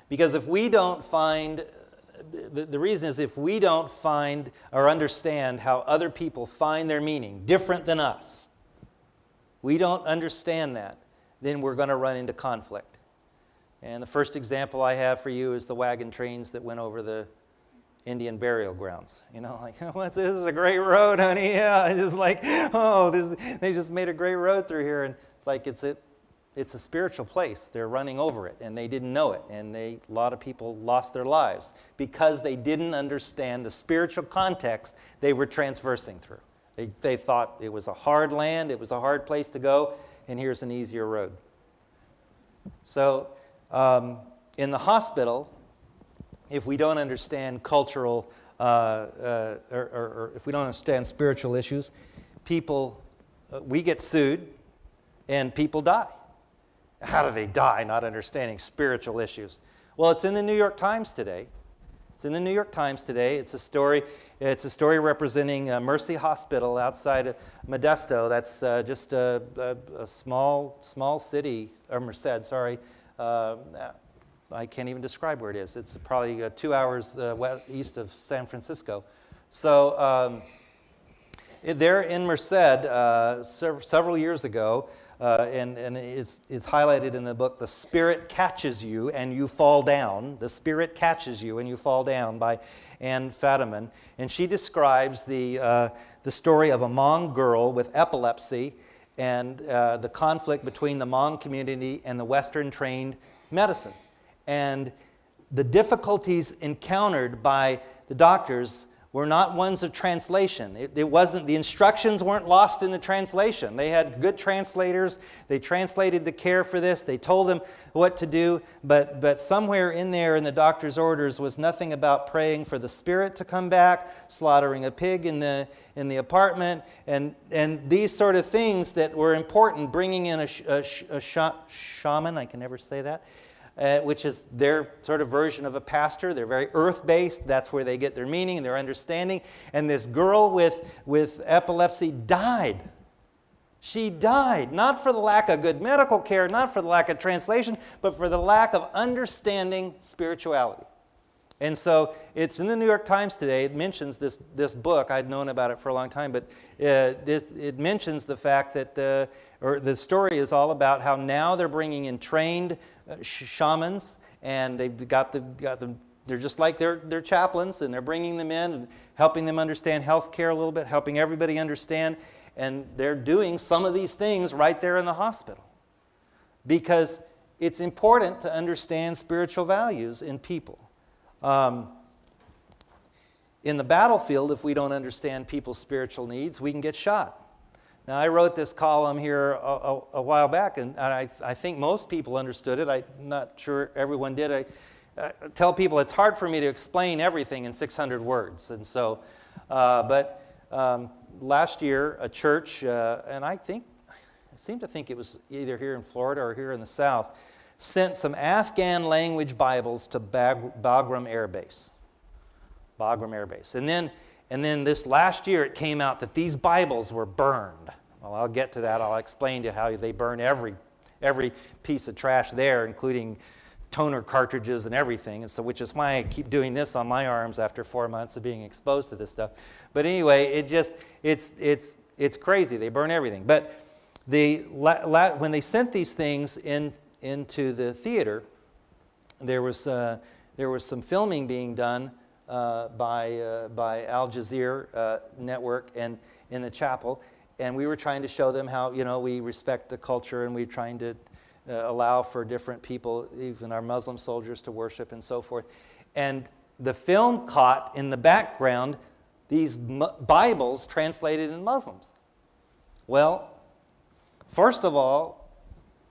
Because if we don't find, the reason is if we don't find or understand how other people find their meaning different than us, we don't understand that, then we're going to run into conflict. And the first example I have for you is the wagon trains that went over the Indian burial grounds. You know, like, oh, this is a great road, honey. Yeah, it's just like, oh, they just made a great road through here. And it's like, it's a spiritual place. They're running over it, and they didn't know it. And a lot of people lost their lives because they didn't understand the spiritual context they were transversing through. They thought it was a hard land, it was a hard place to go, and here's an easier road. So in the hospital, if we don't understand cultural, or if we don't understand spiritual issues, we get sued and people die. How do they die not understanding spiritual issues? Well, it's in the New York Times today. It's in the New York Times today. It's a story representing Mercy Hospital outside of Modesto. That's just a small city, or Merced, sorry. I can't even describe where it is. It's probably 2 hours east of San Francisco. So there in Merced, several years ago, and it's highlighted in the book, The Spirit Catches You and You Fall Down. The Spirit Catches You and You Fall Down by Anne Fadiman. And she describes the story of a Hmong girl with epilepsy and the conflict between the Hmong community and the Western-trained medicine. And the difficulties encountered by the doctors were not ones of translation. It wasn't, the instructions weren't lost in the translation. They had good translators. They translated the care for this. They told them what to do. But somewhere in there in the doctor's orders was nothing about praying for the spirit to come back, slaughtering a pig in the apartment, and these sort of things that were important, bringing in a shaman, I can never say that, which is their sort of version of a pastor. They're very earth-based. That's where they get their meaning and their understanding. And this girl with epilepsy died. She died, not for the lack of good medical care, not for the lack of translation, but for the lack of understanding spirituality. And so it's in the New York Times today. It mentions this book. I'd known about it for a long time, but it mentions the fact that the story is all about how now they're bringing in trained shamans, and they've got them. They're just like their chaplains, and they're bringing them in and helping them understand health care a little bit, helping everybody understand. And they're doing some of these things right there in the hospital because it's important to understand spiritual values in people. In the battlefield, if we don't understand people's spiritual needs, we can get shot. Now, I wrote this column here a while back, and I think most people understood it. I'm not sure everyone did. I tell people it's hard for me to explain everything in 600 words. And so, last year, a church, and I seem to think it was either here in Florida or here in the South, sent some Afghan language Bibles to Bagram Air Base. Bagram Air Base. And then this last year it came out that these Bibles were burned. Well, I'll get to that. I'll explain to you how they burn every piece of trash there, including toner cartridges and everything. And so, which is why I keep doing this on my arms after 4 months of being exposed to this stuff. But anyway, it's crazy. They burn everything. But when they sent these things into the theater, there was some filming being done by Al Jazeera network and in the chapel, and we were trying to show them how we respect the culture, and we're trying to allow for different people, even our Muslim soldiers, to worship and so forth. And the film caught in the background these Bibles translated in Muslims. Well, first of all,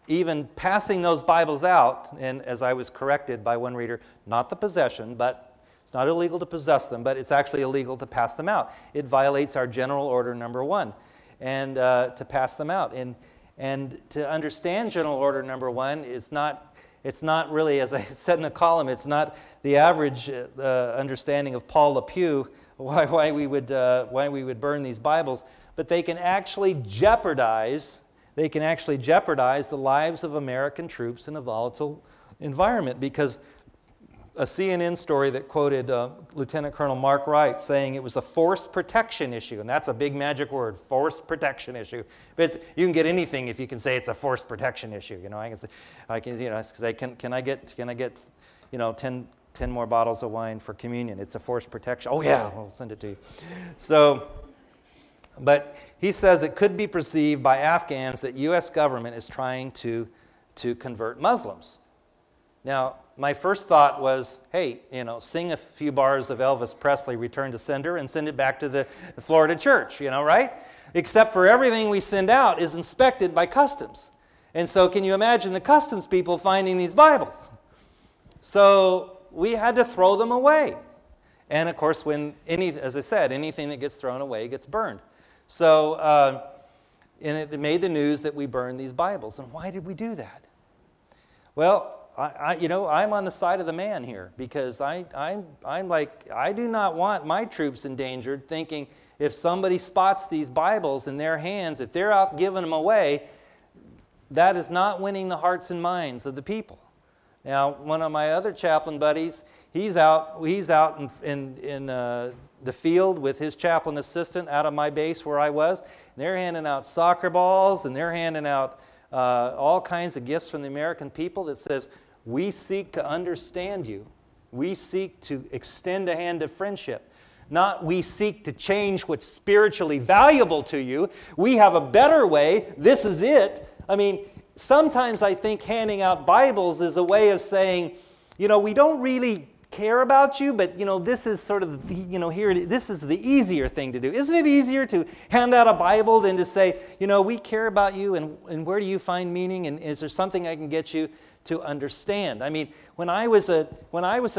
even passing those Bibles out, and as I was corrected by one reader, not the possession, but it's not illegal to possess them, but it's actually illegal to pass them out. It violates our general order number 1, and to pass them out. And to understand general order number 1, it's not really, as I said in the column, it's not the average understanding of Paul LePew why we would burn these Bibles, but they can actually jeopardize the lives of American troops in a volatile environment, because a CNN story that quoted Lieutenant Colonel Mark Wright saying it was a force protection issue, and that's a big magic word, force protection issue. But you can get anything if you can say it's a force protection issue. You know, I can say, can I get 10 more bottles of wine for communion? It's a force protection. Oh yeah, we'll send it to you. So, but he says it could be perceived by Afghans that U.S. government is trying to convert Muslims. Now, my first thought was, hey, sing a few bars of Elvis Presley, Return to Sender, and send it back to the Florida church, right? Except for everything we send out is inspected by customs. And so can you imagine the customs people finding these Bibles? So we had to throw them away. And of course, as I said, anything that gets thrown away gets burned. So, and it made the news that we burned these Bibles. And why did we do that? Well, I'm on the side of the man here, because I'm like, I do not want my troops endangered, thinking if somebody spots these Bibles in their hands, if they're out giving them away, that is not winning the hearts and minds of the people. Now, one of my other chaplain buddies, he's out in the field with his chaplain assistant out of my base where I was. They're handing out soccer balls, and they're handing out all kinds of gifts from the American people that says, we seek to understand you. We seek to extend a hand of friendship. Not we seek to change what's spiritually valuable to you. We have a better way. This is it. I mean, sometimes I think handing out Bibles is a way of saying, we don't really care about you, but this is sort of this is the easier thing to do. Isn't it easier to hand out a Bible than to say, we care about you, and where do you find meaning, and is there something I can get you to understand? I mean, when I was a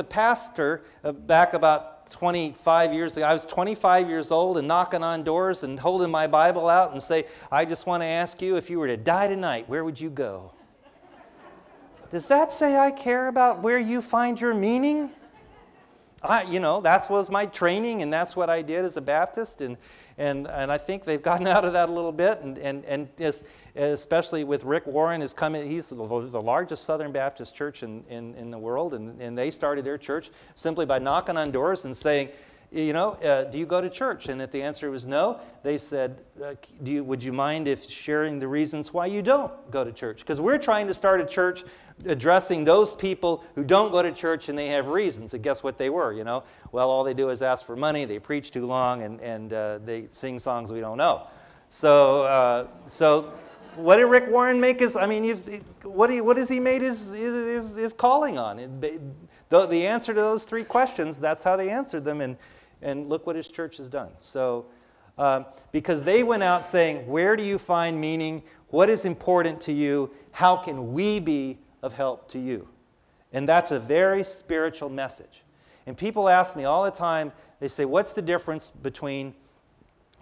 pastor back about 25 years ago, I was 25 years old and knocking on doors and holding my Bible out and say, I just want to ask you, if you were to die tonight, where would you go? Does that say I care about where you find your meaning? That was my training, and that's what I did as a Baptist, and I think they've gotten out of that a little bit, and especially with Rick Warren is coming. He's the largest Southern Baptist church in the world, and they started their church simply by knocking on doors and saying, do you go to church? And if the answer was no, they said, would you mind if sharing the reasons why you don't go to church? Because we're trying to start a church addressing those people who don't go to church and they have reasons. And guess what they were, Well, all they do is ask for money, they preach too long, and they sing songs we don't know. So what did Rick Warren make us? I mean, what has he made his calling on? The answer to those three questions, that's how they answered them, and look what his church has done. So, because they went out saying, where do you find meaning? What is important to you? How can we be of help to you? And that's a very spiritual message. And people ask me all the time, they say, what's the difference between,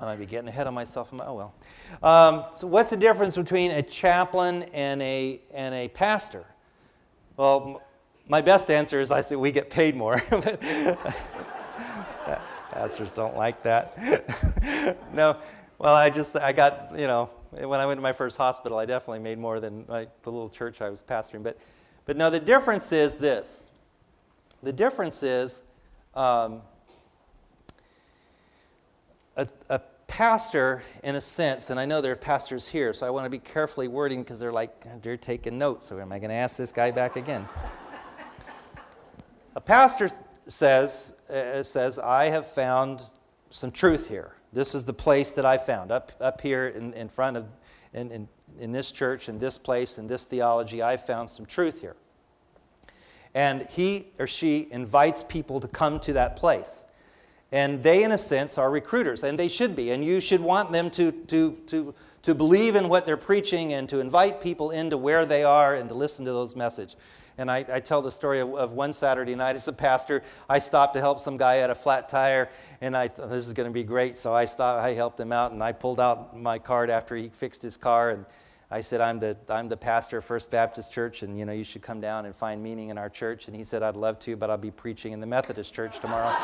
I might be getting ahead of myself. So what's the difference between a chaplain and a pastor? Well, my best answer is I say we get paid more. Pastors don't like that. No, well, I got, when I went to my first hospital, I definitely made more than the little church I was pastoring. But no, the difference is this. The difference is a pastor, in a sense, and I know there are pastors here, so I want to be carefully wording because they're taking notes. So am I going to ask this guy back again? A pastor says, I have found some truth here. This is the place that I found. Up here in front of, in this church, in this place, in this theology, I found some truth here. And he or she invites people to come to that place. And they, in a sense, are recruiters, and they should be. And you should want them to believe in what they're preaching and to invite people into where they are and to listen to those messages. And I tell the story of one Saturday night as a pastor. I stopped to help some guy at a flat tire, and I thought this is going to be great. So I helped him out, and I pulled out my card after he fixed his car, and I said, I'm the pastor of First Baptist Church, and you should come down and find meaning in our church. And he said, I'd love to, but I'll be preaching in the Methodist Church tomorrow.